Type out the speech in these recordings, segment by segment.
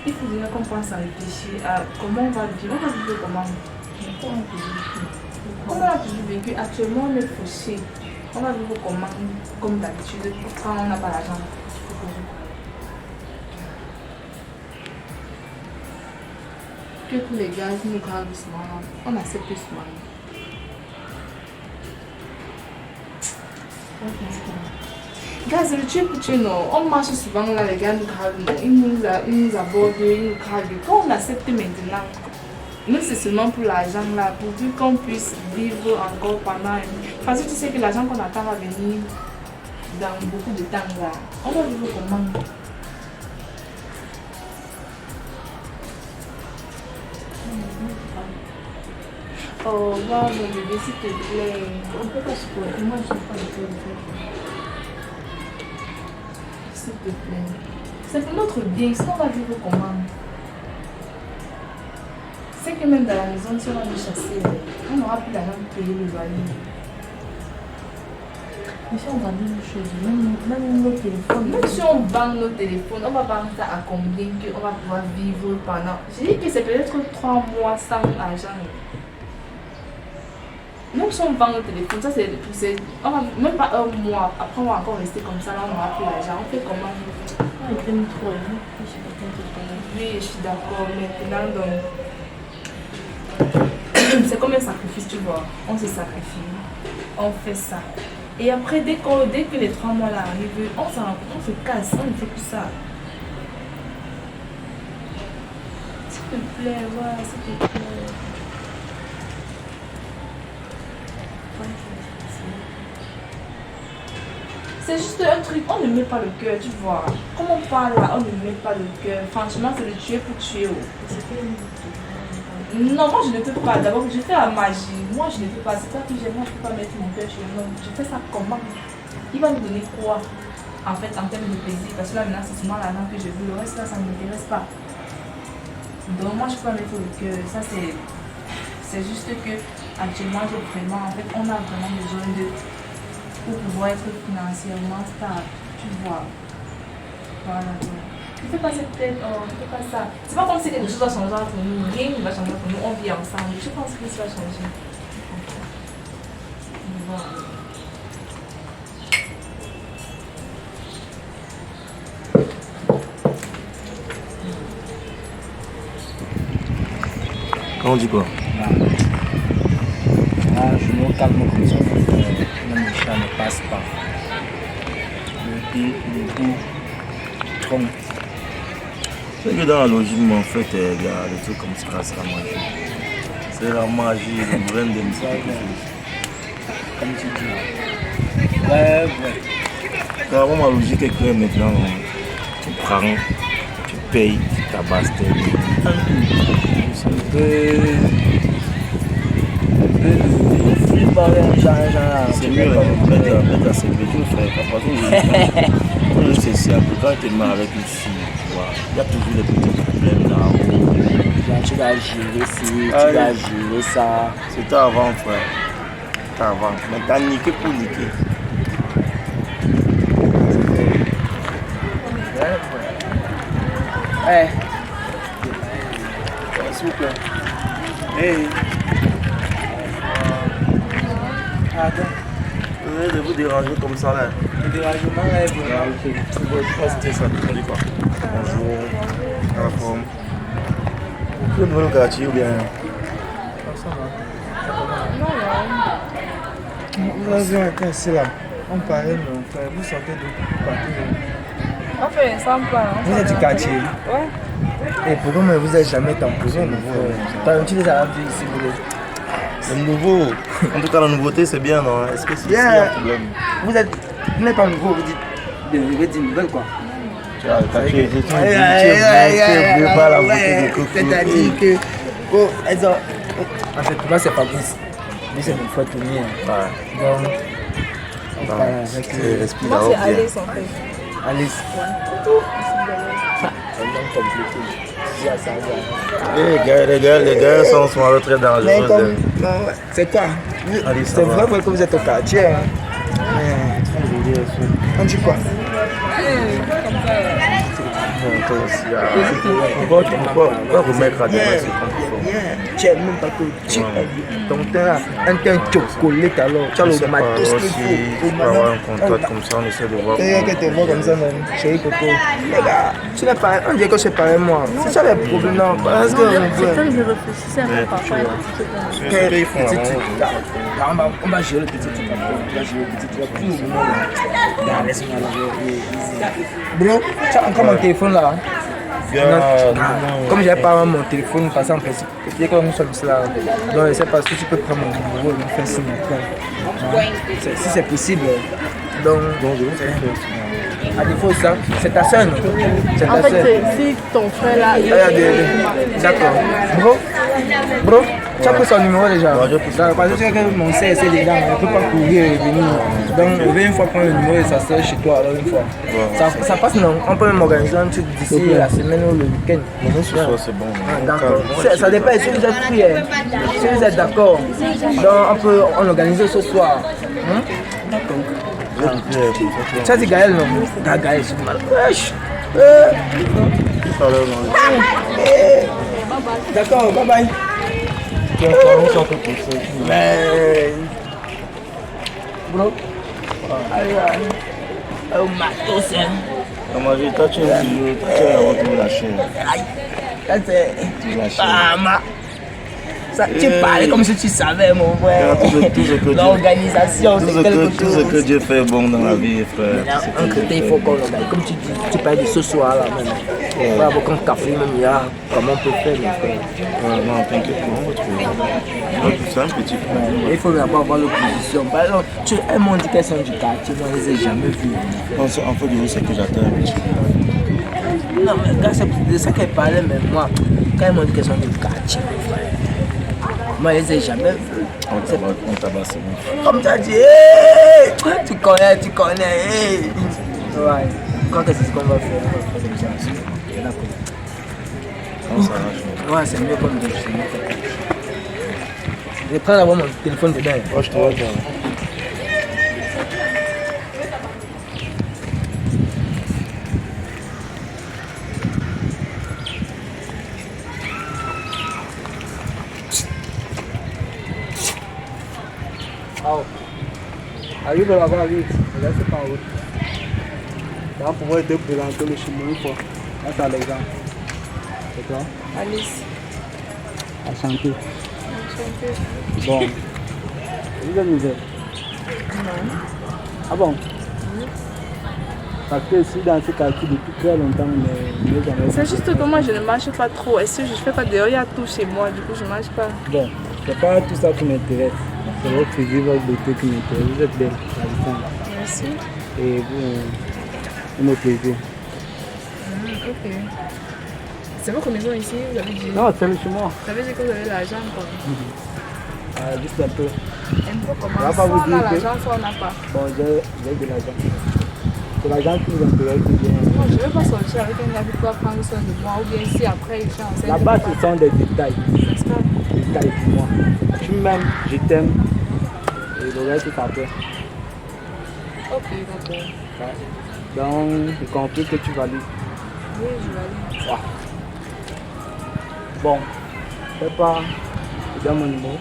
il faut déjà qu'on pense à réfléchir à comment on va vivre. On va vivre comment? Comme on a toujours vécu, actuellement on est fauché. On va vivre comment? Comme d'habitude, quand on n'a pas l'argent. Que pour les gars, nous grave doucement, on accepte doucement. Gars, c'est le tuer pour tuer, non. On marche souvent là, les gars nous grave, ils nous abordent, ils nous grave. Quand on accepte maintenant, nous c'est seulement pour l'argent là, pour qu'on puisse vivre encore pendant. Parce que tu sais que l'argent qu'on attend va venir dans beaucoup de temps là. On va vivre comment? Oh, wow, mon bébé, s'il te plaît. On peut pas supporter. Moi, je ne sais pas le faire. S'il te plaît. C'est pour notre bien. Sinon, on va vivre comment? C'est que même dans la maison, si on va nous chasser, on n'aura plus l'argent pour payer le loyer. Mais si on vend nos choses, même nos téléphones. Même si on vend nos téléphones, on va vendre ça à combien qu'on va pouvoir vivre pendant. J'ai dit que c'est peut-être 3 mois sans argent. Même si on vend nos téléphones, ça c'est. On va même pas un mois. Après, on va encore rester comme ça, là, on n'aura plus l'argent. On fait comment? On est même trop. Oui, je suis d'accord. Maintenant, donc. C'est comme un sacrifice, tu vois. On se sacrifie. On fait ça. Et après, dès que les 3 mois là arrivent, on se casse, on ne fait plus ça. S'il te plaît, voilà, s'il te plaît. C'est juste un truc, on ne met pas le cœur, tu vois. Comme on parle là, on ne met pas le cœur. Franchement, c'est le tuer pour tuer. Oh. Non, moi je ne peux pas. D'abord, je fais la magie. Moi je ne peux pas. C'est ça que j'aime. Moi je ne peux pas mettre mon cœur chez l'homme. Je fais ça comment? Il va nous donner quoi? En fait, en termes de plaisir. Parce que là maintenant, c'est seulement l'argent que je veux. Le reste là, ça ne m'intéresse pas. Donc, moi je peux pas mettre le cœur. Ça, c'est juste que actuellement, en fait, on a vraiment besoin de. Pour pouvoir être financièrement stable, tu vois. Voilà. Ne fais pas cette tête, oh, ne fais pas ça. C'est pas comme si quelque chose va changer entre nous, rien ne va changer entre nous, on vit ensemble. Je pense que ça va changer. Voilà. On dit quoi? Je me calme comme ça, le chat ne passe pas. Le goût trompe. C'est que dans la logique, mais en fait, il y a des trucs comme ça, c'est la magie. C'est la magie, le grain de ça. Comme tu dis. Ouais. Carrément, ma logique est que maintenant, tu prends, tu payes, tu tabasses tes vies. C'est un peu c'est mieux, mettre à ses bédos, frère. Parce que c'est simple. Quand tu es mal avec une fille, tu vois, il y a toujours des petits problèmes là. Tu dois gérer ci, tu dois gérer ça. C'était avant, frère. C'était avant. Mais t'as niqué pour niquer. Ouais. S'il vous plaît. Hey. De vous déranger comme ça là. Le dérangement là est bon. C'était ça, tu dis quoi? Bonjour. À la forme. Vous êtes venu au quartier ou bien? Vous avez un cassé là. On parlait, mon frère. Vous sortez de partout. On fait ensemble. Vous êtes du quartier? Ouais. Et pourquoi vous n'êtes jamais temporaire? Tu les as vus ici, Le nouveau. En tout cas, la nouveauté, c'est bien, non? Est-ce que c'est un problème? Vous n'êtes pas nouveau, vous dites des nouvelles quoi. Tu as attaqué, tu C'est-à-dire que. Oh, elles ont. En fait, pour moi, c'est Fabrice. Lui, c'est mon frère Tony. Donc. Moi, c'est Alice en fait. Alice. C'est un nom compliqué. Les gars sont en retraite dangereux. C'est quoi? C'est vrai que vous êtes au quartier. On dit quoi? Toi aussi, pourquoi remettre à demain ce qu'on fait? Tu n'aimes même pas que tu aimes. Donc, tu as un chocolat alors. Tu as le matos qu'il faut. Tu peux avoir un contact comme ça, on essaie de voir. Tu que tu vois comme ça, même. Chérie Coco. Les gars, tu n'es pas. On dirait que c'est pareil, moi. C'est ça les problèmes, non? Parce que. C'est comme je réfléchissais à mon papa. C'est ce qu'ils font avant. On va gérer le petit truc après. On va gérer le petit truc. Plus ou moins là. Laisse-moi là. Bro, tu as encore mon téléphone là. Comme j'avais pas mon téléphone, passé en principe. Et comme nous sommes là. Donc je sais pas si tu peux prendre mon numéro et me faire signe après. Si c'est possible. Donc à défaut ça, c'est ta soeur, non? C'est ta En soeur. fait, si ton frère là, il D'accord. Bro, tu as pris son numéro déjà? Parce que mon sœur essaie dedans, elle ne peut pas courir et venir. Donc, je vais une fois prendre le numéro de sa soeur chez toi, alors une fois. Ça passe, non? On peut même organiser un truc d'ici la semaine ou le week-end. Ce soir, c'est bon. D'accord. Ça dépend si vous êtes free. Si vous êtes d'accord, donc on organise ce soir. D'accord. Ça c'est Gaël, non? Gaël, c'est mal. Wesh. D'accord, bye bye. Bro. Oh, matos, hein. Comment j'ai toi, tu es avant de lâcher. Ça c'est. Ça, tu parlais comme si tu savais, mon frère. L'organisation, c'est quelque chose. Tout ce que Dieu fait bon dans la vie, frère. Un critère, il faut qu'on l'organise. Comme tu dis, tu parles de ce soir là même. Il va avoir un café, même il y a comment on peut faire, mon frère. Non, t'inquiète pas, on va trouver. C'est un petit point. Il faut d'abord avoir l'opposition. Par exemple, elles m'ont dit qu'elles sont du quartier, moi je ne les ai jamais vues. En fait, c'est que j'attends un petit peu. Non, mais c'est de ça qu'elles parlaient, mais moi, quand elles m'ont dit qu'elles sont du quartier, mon frère. Moi, je ne les ai jamais vues. On tabasse, c'est bon. Comme tu as dit, hey, tu connais, hey. Ouais. Quand est-ce qu'on va faire? On va faire comme ça. D'accord. On s'arrache. Ouais, c'est mieux comme ça. Je vais prendre d'abord mon téléphone dedans. Oh, je te vois, Arrive là-bas, arrive. Regarde, c'est pas en route. Là, on pourrait te présenter le chemin une fois. Là, c'est Alexandre. C'est toi? Alice. Enchanté. Bon. Vous êtes nouvelle? Non. Ah bon? Parce que ici, dans ce quartier, depuis très longtemps, c'est juste que moi, je ne marche pas trop. Et si je ne fais pas dehors, il y a tout chez moi. Du coup, je ne marche pas. Bon, c'est pas tout ça qui m'intéresse. C'est votre physique, votre beauté qui m'intéresse. Vous êtes belle, Alexandre. Merci. Et vous me plaisez. Ok. C'est votre maison ici, vous avez dit? Non, c'est le chez moi. Ça veut dire que vous avez l'argent, quoi. Juste un peu. Un peu comment? Je vais pas vous Soit on a dire que- l'argent, soit on n'a pas. Bon, j'ai de l'argent. C'est l'argent qui nous intéresse bien. Moi, je ne vais pas sortir avec un gars qui peut prendre soin de moi. Ou bien si après, il change. Là-bas, ce sont des détails. N'est-ce pas? Détails pour moi. Tu m'aimes, je t'aime. Et le reste, c'est après. Ok, d'accord. Donc, j'ai compris que tu valides. Oui, je vais aller. Bon, fais pas. Je donne mon numéro.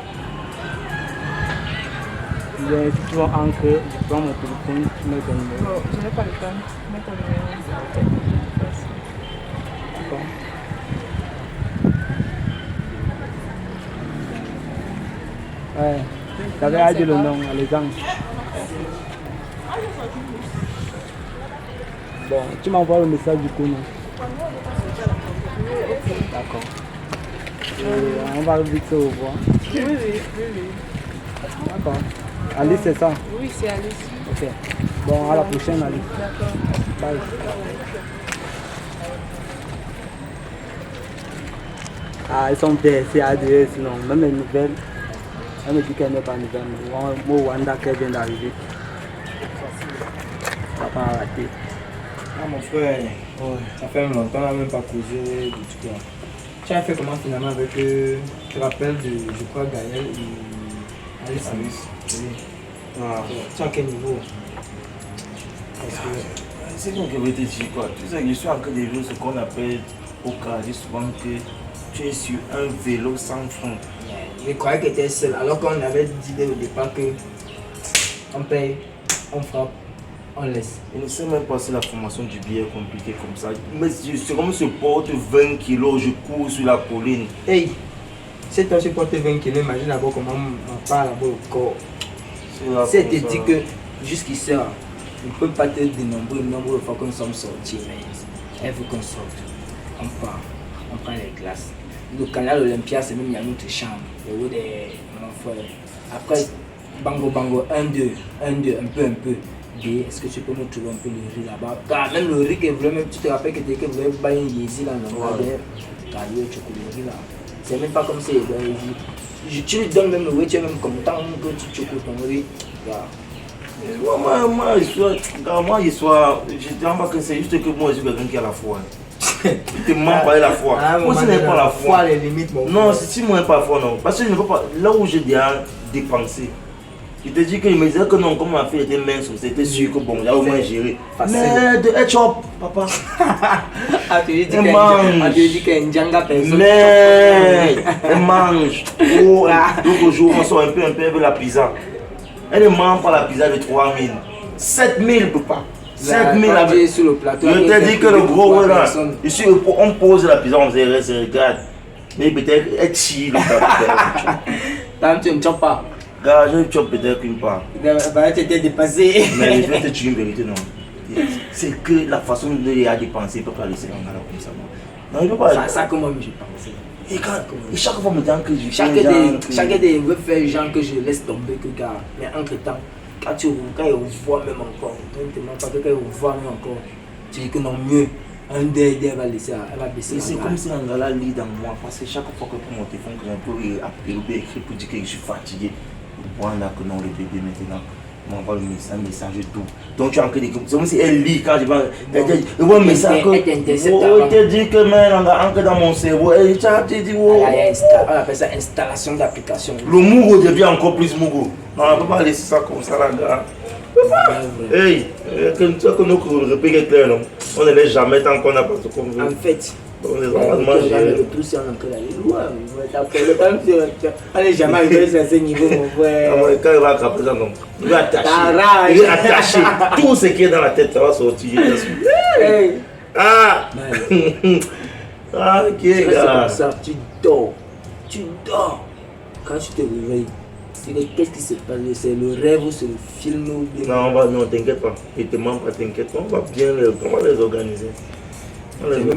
Bien, si tu vas entrer, je prends mon téléphone, tu mets ton numéro. Bon, je n'ai pas le temps. Mets ton numéro. Merci. D'accord. Ouais, t'avais à dire le nom, Alexandre. Bon, tu m'envoies le message du coup, non? D'accord. On va vite se revoir. Oui. D'accord. Alice, c'est ça? Oui, c'est Alice. Ok. Bon, à la prochaine, Alice. D'accord. Bye. Ah, elles sont belles, c'est ADS, sinon. Même les nouvelles, elle me dit qu'elle n'est pas nouvelle. Moi, Wanda, qu'elle vient d'arriver. Ça va pas rater. Ah, mon frère, ça fait longtemps qu'on n'a même pas causé du tout. Tu as fait comment finalement avec, tu te rappelles de, je crois, Gaël et Alice? Oui. Tu es à quel niveau? Parce que C'est donc que je vais te dire quoi. Tu sais que je suis en train de jouer ce qu'on appelle au cas. Je dis souvent que tu es sur un vélo sans frein. Je croyais que tu étais seul, alors qu'on avait dit dès le départ que on paye, on frappe, on laisse. Je ne sais même pas si la formation du billet est compliquée comme ça. Mais c'est comme je porte 20 kilos, je cours sur la colline. Hey, si toi tu portes 20 kg, imagine d'abord comment on parle d'abord au corps. Si elle te dit que jusqu'ici, on ne peut pas te dénombrer le nombre de fois que nous sommes sortis, mais elle veut qu'on sorte. On part, on prend les classes. Le canal Olympia, c'est même il y a notre chambre, le haut des frères. Après, bango bango, 1-2, un peu. Et est-ce que tu peux nous trouver un peu le riz là-bas? Car même le riz que vous même, tu te rappelles que tu voulais bailler un yézi là, non? Car le riz là. C'est même pas comme ça, tu lui donnes même le riz, tu es même content que tu choques ton riz. Moi, je te rends pas que c'est juste que moi, je suis quelqu'un qui a la foi. Tu te mens pas la foi. Moi, si je n'ai pas la foi, les limites, mon non, si moi, pas la foi, non. Parce que je ne peux pas. Là où j'ai déjà dépensé, je te dis qu'il me disait que non, comme ma fille était mince, c'était sûr que bon, j'ai au moins géré. Mais de headshot, papa. Ah, tu lui dis qu'il y a une djanga personne. Mais elle mange. Donc aujourd'hui, on sort un peu avec la pizza. Elle ne mange pas la pizza de 3000. 7000, papa. 7000 sur le plateau. Je te dis que le gros là, ici on pose la pizza, on se regarde. Mais peut-être elle tire le plateau. Tu ne chopes pas. Gars, je ne chope peut-être qu'une part. Tu étais dépassé. Mais je vais te dire une vérité, non. C'est que la façon de les dépenser, il ne peut pas laisser un gars comme ça. Non, il ne peut pas. Ça comment je pense. Et chaque fois, me dit que je chaque idée veut faire genre que je laisse tomber que gars. Mais entre temps, quand il voit même encore, maintenant pas que quand il voit même encore, tu dis que non mieux. Un des elle va laisser, elle va baisser. C'est comme si un gars lit dans moi, parce que chaque fois que pour mon téléphone, que j'ai un peu appelé ou écrit pour dire que je suis fatigué, voilà que non, le bébé maintenant m'envoie le message et tout. Donc tu es en train de. C'est comme si elle lit quand je vais. Elle voit un message que. Elle te dit que maintenant, dans mon cerveau, elle te dit, on appelle ça installation d'application. Le Mugo devient encore plus Mugo. Non, on ne peut pas laisser ça comme ça là, gars. Hey, que nous répétons clair, non? On ne laisse jamais tant qu'on n'a pas tout qu'on veut. En fait, on est vraiment le tout c'est en train d'aller loin. On n'est jamais arrivé à ce niveau, mon frère. Quand il va attraper ça, non. Il va attacher. Tout ce qui est dans la tête, ça va sortir. Ah! Ah, ok, gars. Tu dors. Quand tu te réveilles, qu'est-ce qui se passe? C'est le rêve ou c'est le film ou bien... Non, t'inquiète pas. Ne te mens pas, t'inquiète pas. On va bien les organiser.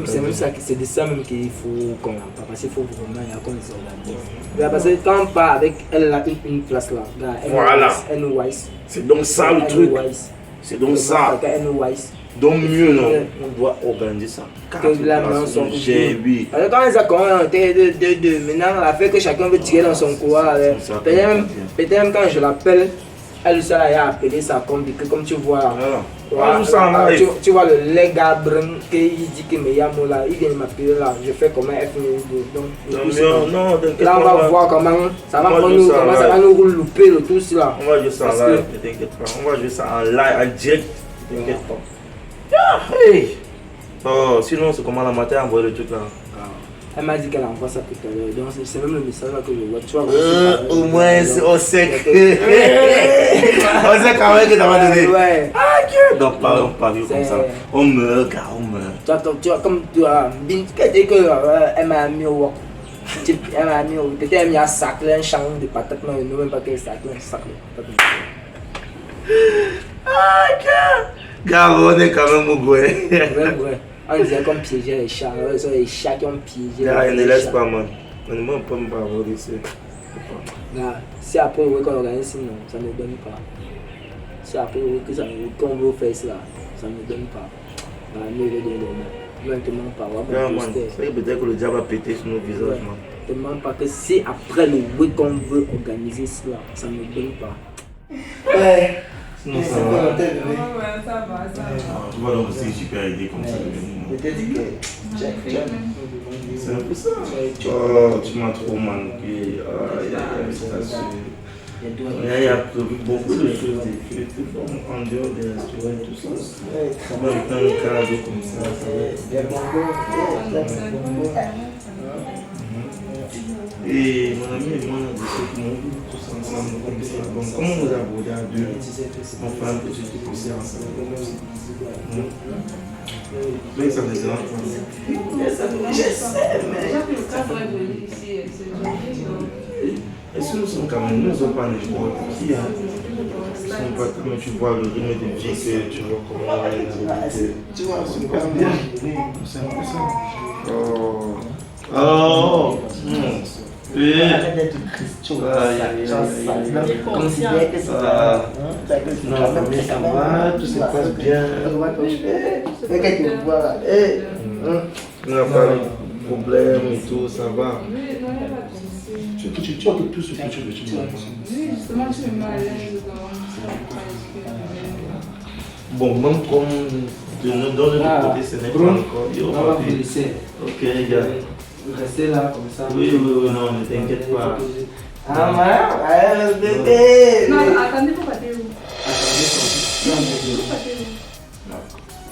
C'est même ça, c'est de ça même qu'il faut qu'on parle. Parce qu'il faut vraiment qu'on les organise. Parce que quand on part avec elle a une place là, voilà. NYS. C'est donc ça le truc. C'est donc ça. Donc mieux non, on doit organiser ça. J'ai vu. Alors quand les accords ont été de maintenant, la fait que chacun veut tirer dans son couloir. Peut-être même quand je l'appelle, elle aussi a appelé ça comme tu vois. Tu vois le lega brun qui dit que Meyamo là, il vient de m'appeler là, je fais comment FNU. Non, là on va voir comment ça va nous louper le tout là. On va jouer ça en live, ne t'inquiète pas. On va jouer ça en live, en direct, ne t'inquiète pas. Hey! Oh, sinon c'est comment la matin envoie le truc là. Elle m'a dit qu'elle envoie ça tout à l'heure, donc c'est même le message là que je vois. Tu vois, au moins on sait que. On sait quand même que t'as pas donné. Ouais. Ah, ok. Donc on parle comme ça. On meurt, car on meurt. Tu vois, comme tu as dit qu'elle m'a mis au wok. Elle m'a mis au. Peut-être elle m'a saclé un champ de patates, mais je ne sais même pas qu'elle saclé un sac de patates. Ah, ok. Car on est quand même au goût. Ouais. On disait qu'on piégeait les chats, ce sont les chats qui ont piégé. Là, ils ne laissent pas, man. On ne peut pas avoir ici. Si après on veut qu'on organise, sinon, ça ne donne pas. Si après qu'on veut faire ça, ça ne donne pas. Nous, maintenant, pas. Peut-être que le diable a pété sur nos visages, man. Ne demande pas que si après le week qu'on veut organiser cela, ça ne donne pas. Ouais. Non, ça va. Tu vois, donc c'est une super idée comme ça. Peut-être que c'est un peu ça. Oh, tu m'as trop manqué. Il y a prévu beaucoup de choses en dehors des restaurants et tout ça. Ça va être un cadre comme ça. Et mon ami et moi, on a décidé que nous tous ensemble, comme ça. Donc, comment vous abordez à deux? On fait un petit truc aussi ensemble. Mais ça me dérange pas. Je sais, mais. Est-ce que nous sommes quand même, nous ne sommes pas n'importe qui, hein? Nous ne sommes pas comme tu vois le rythme de vie que tu vois comment on est. Tu vois, c'est pas bien. C'est un peu ça. Oh. Oh. Oui. Considère que c'est non, mais ça va, tout se passe bien. On n'a pas de problème et tout, ça va. Tu as tout ce que tu veux. Oui, justement, tu me mets à l'aise bon, même comme de nous donner le côté, ce n'est pas encore. On va vous laisser. Ok, les gars. Restez là comme ça. Oui, non, ne t'inquiète pas. Ah, ouais, bébé. Non, attendez, faut pas où.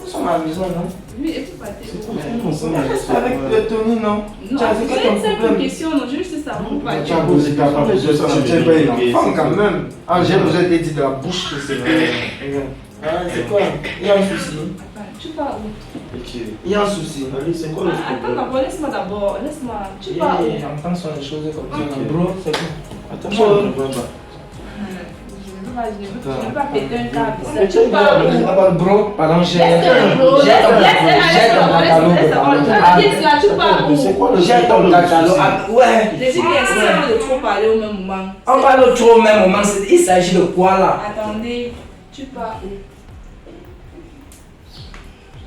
Nous sommes à la maison, non? Oui, il faut pas où. Avec le Tony, non? Non, c'est une question, non, je veux juste savoir où pas Tu as posé ta femme, tu es pas une enfant quand même. Ah, j'ai besoin de dire de la bouche que c'est c'est quoi? Il y a un souci. Tu pars où? Il y a un souci. Allez, c'est quoi le Attends problème? d'abord, laisse-moi d'abord, laisse-moi. Tu pars où? J'entends sur les choses comme ça. Bro, c'est quoi? Attends, je ne vois pas. Je ne veux pas péter un câble. Tu pars où? Bro, pardon, j'ai Laisse ton catalogue. Ouais. J'ai dit qu'il de trop parler au même moment. On parle trop au même moment, il s'agit de quoi là? Attendez, tu pars où?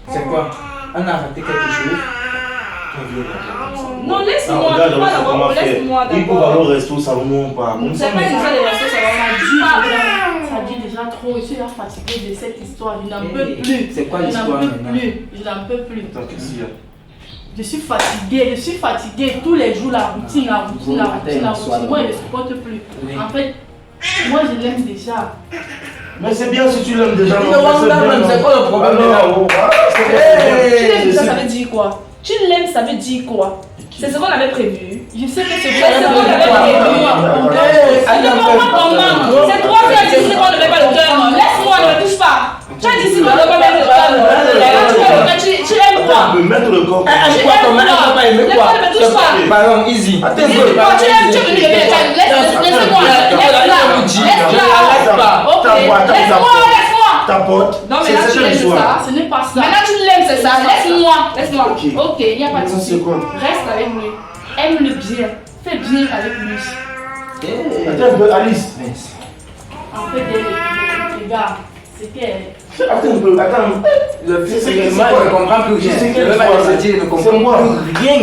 C'est quoi? On a raté quelque chose? Non, laisse-moi, Regarde, tu pars d'abord, laisse-moi il faut aller au d'abord. resto, ça nous pas. C'est pas déjà les restos, ça va. Ça dit déjà trop, je suis là fatiguée de cette histoire, je n'en peux plus. C'est quoi Je n'en l'histoire peux maintenant? plus, je n'en peux plus. Attends, qu'est-ce qu'il y a? Je suis fatiguée tous les jours, la routine. Moi je ne supporte plus. En fait, moi je l'aime déjà. Mais c'est bien si tu l'aimes déjà. C'est quoi le problème? Tu l'aimes déjà, ça veut dire quoi? Tu l'aimes, ça veut dire quoi? C'est ce qu'on avait prévu. Je sais que c'est C'est ce qu'on avait prévu. C'est toi qui as dit qu'on ne met pas le cœur. Laisse-moi, ne me touche pas. Tu as dit si on ne met pas le cœur. Tu aimes quoi? Tu peux mettre le corps. Laisse-moi, ne me touche pas. Pardon, easy. Tu aimes, tu veux me laisse-moi. Laisse-la. Ok, laisse-moi. Ta pote. Non, mais là tu l'aimes ça. Ce n'est pas ça. Maintenant tu l'aimes, c'est ça. Laisse-moi. Ok, il n'y a pas de souci. C'est quoi? Reste avec lui. Aime-le bien. Fais bien avec lui. Attends un peu, Alice. En fait, regarde, c'est qu'elle. Attends un peu, attends. Le fils, moi je ne comprends plus rien. Je ne veux pas te dire, je ne comprends plus rien.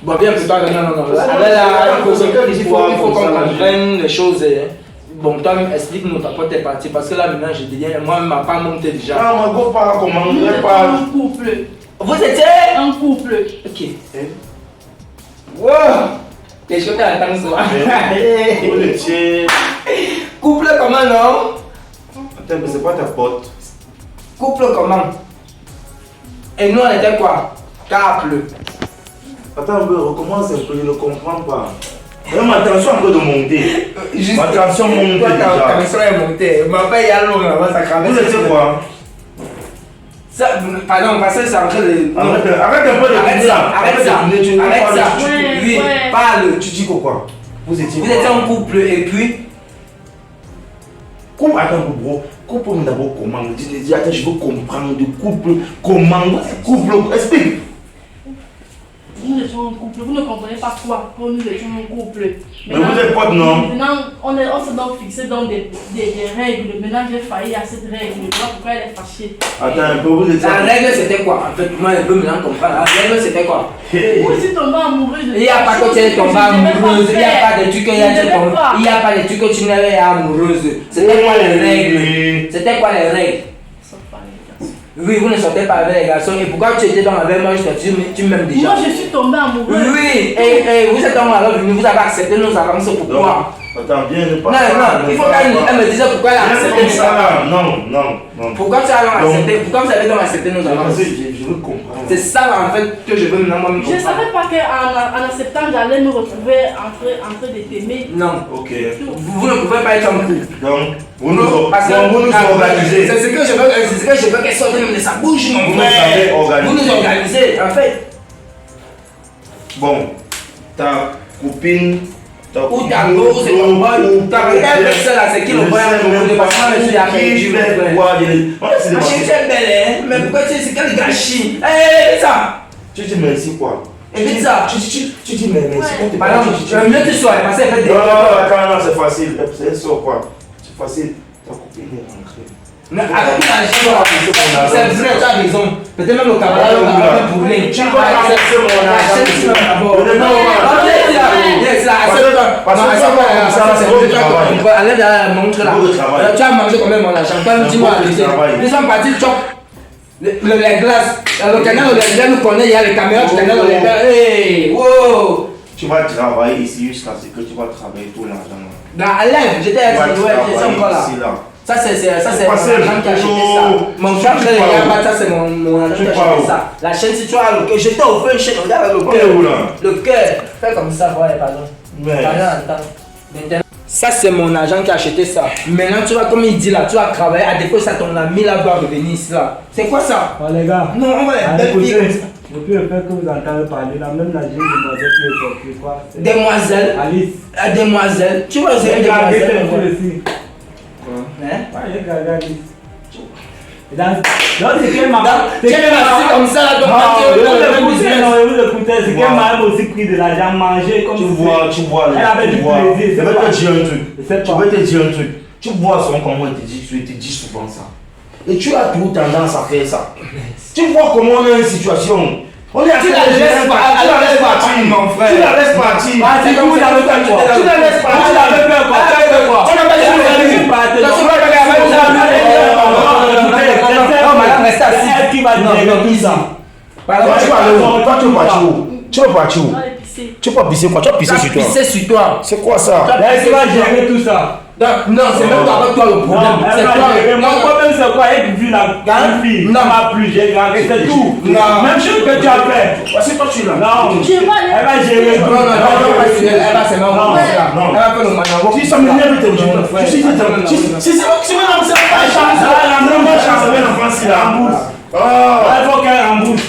Bon, bien plus tard, non. Il faut qu'on comprenne les choses. Bon, toi, explique-nous ta pote est partie parce que là maintenant je deviens, moi-même ma femme monte déjà. Ah, ma go pas comment Nous étions pas. un couple. Vous étiez Un couple. Ok. Wow! T'es chaud à attendre ça. Vous étiez. Couple comment non? Attends, mais c'est pas ta pote. Couple comment? Et nous on était quoi? Couple. Attends un peu, recommence un peu, je ne comprends pas. Mais ma tension est en train de monter. Ma tension monte Ta déjà. tension est montée. Ma paix il y a l'eau là-bas, ça cramait. Vous étiez quoi? Ça, pardon, parce que c'est en train de. Arrête un peu de Arrête ça, arrête ça, arrête ça. Oui, Ouais. parle. Tu dis quoi? Vous étiez Vous étiez en couple et puis. Couple, attends, bro. Couple, mais d'abord, comment? Dis, attends, je veux comprendre de couple. Comment? Couple, explique. Nous étions un couple. Vous ne comprenez pas quoi? Pour nous étions un couple. Mais vous êtes potes, non? Maintenant, on s'est donc fixé dans des règles. Maintenant, j'ai failli à cette règle. Voilà pourquoi elle est fâchée. Attends un peu, vous étiez. La règle c'était quoi? En fait, moi je peux maintenant comprendre. La règle c'était quoi? Vous aussi tombé amoureuse de Il n'y a pas que tu es tombée amoureuse, il n'y a pas de trucs il n'y a pas de trucs que tu n'es amoureuse. C'était quoi les règles? C'était quoi les règles? Oui, vous ne sortez pas avec les garçons. Et pourquoi tu étais dans avec moi? Tu m'aimes déjà. Moi, je suis tombée amoureuse. Oui, et vous êtes alors venu, vous avez accepté nos avances. Pourquoi? Attends, viens, ne Non, non, il faut qu'elle me dise pourquoi elle a accepté ça. Non. Pourquoi tu as accepté? Pourquoi vous avez donc accepté nos avances? Je veux comprendre. C'est ça en fait que je veux maintenant me Je ne savais pas qu'en acceptant, j'allais me retrouver en train de t'aimer. Non. Ok. Vous ne pouvez pas être en couple. Donc, vous nous organisez. C'est ce que je veux qu'elle sorte même de sa bouche, mon Vous frère. nous organisez. Vous nous organisez, en fait. Bon, ta copine. Ou ta go, c'est ton boy. Ta personne là, c'est qui le boy? Je suis Qui fait quoi? Ma chérie, tu es belle, hein? Mais pourquoi tu c'est quel gâchis? Hé, ça! Tu dis merci quoi? Et vite ça! Tu dis merci. Par exemple, mieux tu sois, parce qu'elle fait des. Non, c'est facile. C'est ça quoi? C'est facile. Ta copine est rentrée. Avec c'est vrai, tu as raison. Peut-être même le camarade va faire pour rien. Tu vas accepter mon argent. Allez derrière la montre là. Tu as mangé combien mon argent? Dis-moi la vérité. Ils sont partis les glaces. Le canal de l'Indien nous connaît, il y a les caméras du canal de l'Indien. Hey, wow! Tu vas travailler ici jusqu'à ce que tu vas travailler tout l'argent. Dans l'air, j'étais encore là. Ça c'est mon argent qui a acheté ça. Mon frère de Yamba, ça c'est mon argent qui a acheté ça. La chaîne, si tu as le cœur, j'étais au feu une chaîne, regarde le cœur. Le cœur, fais comme ça, ouais, pardon. Maintenant, ça c'est mon argent qui a acheté ça. Maintenant tu vas comme il dit là, tu vas travailler, à défaut ça ton ami là doit revenir ici là. C'est quoi ça? Oh les gars. Non, on va les belles filles comme ça. Depuis le fait que vous entendez parler, là, même la jeune demoiselle qui est sortie, quoi. Demoiselle. Alice. Demoiselle. Tu vois, c'est une demoiselle. Hein? Ouais, regarde Alice. Non, c'est qu'elle m'a. Tu es assis comme ça là, donc vous écoutez, c'est qu'elle m'a aussi pris de l'argent manger comme tu vois. Elle avait du plaisir. Je vais te dire un truc. Tu vois son comment je te dis souvent ça. Et tu as toujours tendance à faire ça. Tu vois comment on est en situation. On est à tu la laisses partir, mon frère. Tu la laisses partir. C'est comme vous l'avez fait quoi? Tu la laisses partir. Tu l'avais fait quoi? On n'a pas non, madame, restez assise. Qui va dire tout ça? Tu vas partir où? Tu vas pisser quoi? Tu vas pisser sur toi. Pisser sur toi. C'est quoi ça? Elle va gérer tout ça. Non, c'est même pas avec toi le problème. C'est toi. Mon problème c'est quoi? Elle vu la fille. Non, m'a plu, j'ai grandi, c'est tout. Même chose que tu as fait. C'est toi tu es là. Non. Elle va gérer tout. Non, elle va se mettre en place là. Elle va faire le manœuvre. Si ça m'énerve, tu c'est pas la même chance avec l'enfant là. Il faut qu'elle rembourse.